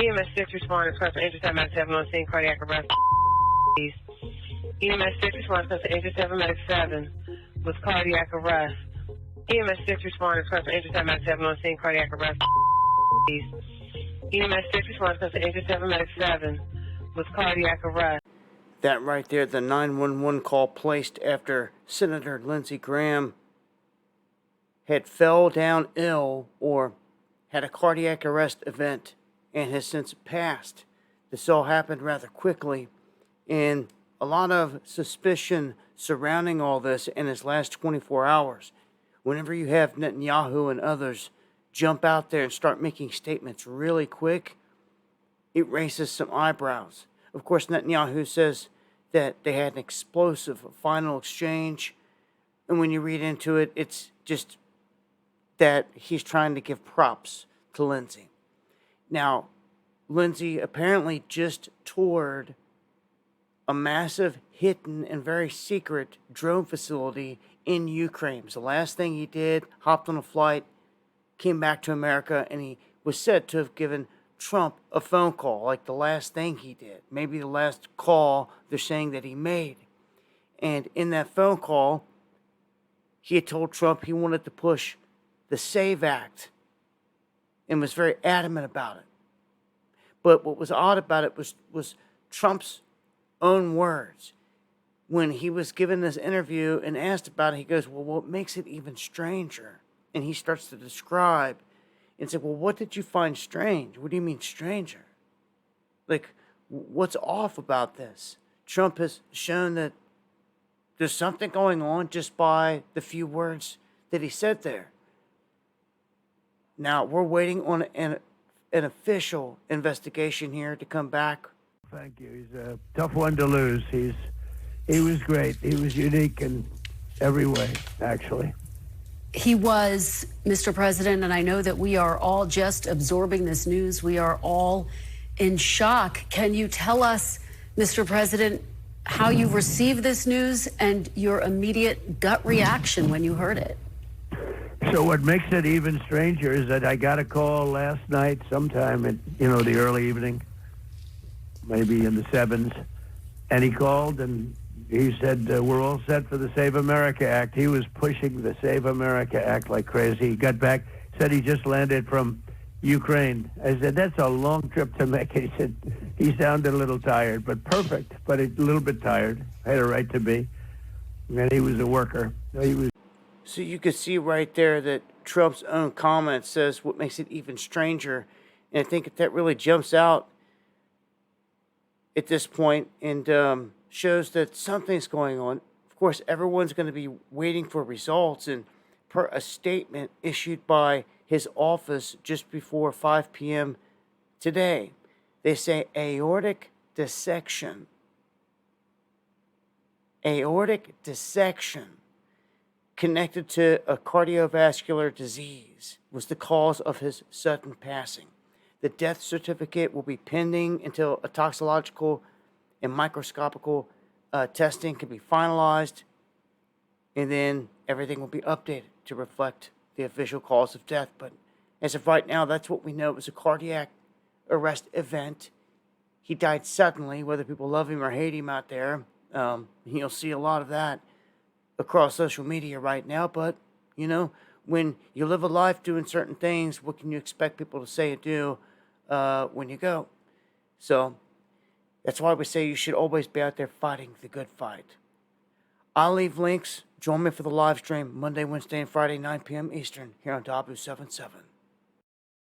EMS 6 responded to Angel 7 Medic 7 on scene, cardiac arrest. EMS 6 responded to Angel 7 Medic 7 with cardiac arrest. EMS 6 responded to Angel 7 Medic 7 on scene, cardiac arrest. EMS 6 responded to Angel 7 Medic 7 with cardiac arrest. That right there, the 911 call placed after Senator Lindsey Graham had fell down ill or had a cardiac arrest event and has since passed. This all happened rather quickly, and a lot of suspicion surrounding all this in his last 24 hours. Whenever you have Netanyahu and others jump out there and start making statements really quick, it raises some eyebrows. Of course, Netanyahu says that they had an explosive final exchange, and when you read into it, it's just that he's trying to give props to Lindsey. Now, Lindsey apparently just toured a massive, hidden, and very secret drone facility in Ukraine. It was the last thing he did, hopped on a flight, came back to America, and he was said to have given Trump a phone call, like the last thing he did, maybe the last call they're saying that he made. And in that phone call, he had told Trump he wanted to push the SAVE Act and was very adamant about it. But what was odd about it was Trump's own words. When he was given this interview and asked about it, he goes, well, what makes it even stranger? And he starts to describe and said, well, what did you find strange? What do you mean stranger? Like, what's off about this? Trump has shown that there's something going on just by the few words that he said there. Now, we're waiting on an official investigation here to come back. Thank you. He's a tough one to lose. He was great. He was unique in every way, actually. He was, Mr. President, and I know that we are all just absorbing this news. We are all in shock. Can you tell us, Mr. President, how you received this news and your immediate gut reaction when you heard it? So what makes it even stranger is that I got a call last night sometime at, the early evening, maybe in the 7s, and he called and he said, we're all set for the Save America Act. He was pushing the Save America Act like crazy. He got back, said he just landed from Ukraine. I said, that's a long trip to make. He said, he sounded a little tired, but perfect, but a little bit tired. I had a right to be. And he was a worker. He was. So you could see right there that Trump's own comment says what makes it even stranger. And I think that really jumps out at this point and shows that something's going on. Of course, everyone's going to be waiting for results. And per a statement issued by his office just before 5 p.m. today, they say aortic dissection. Aortic dissection connected to a cardiovascular disease was the cause of his sudden passing. The death certificate will be pending until a toxicological and microscopical testing can be finalized, and then everything will be updated to reflect the official cause of death. But as of right now, that's what we know. It was a cardiac arrest event. He died suddenly, whether people love him or hate him out there. You'll see a lot of that across social media right now. But, when you live a life doing certain things, what can you expect people to say and do when you go? So that's why we say you should always be out there fighting the good fight. I'll leave links. Join me for the live stream Monday, Wednesday, and Friday, 9 p.m. Eastern here on Dabu 77.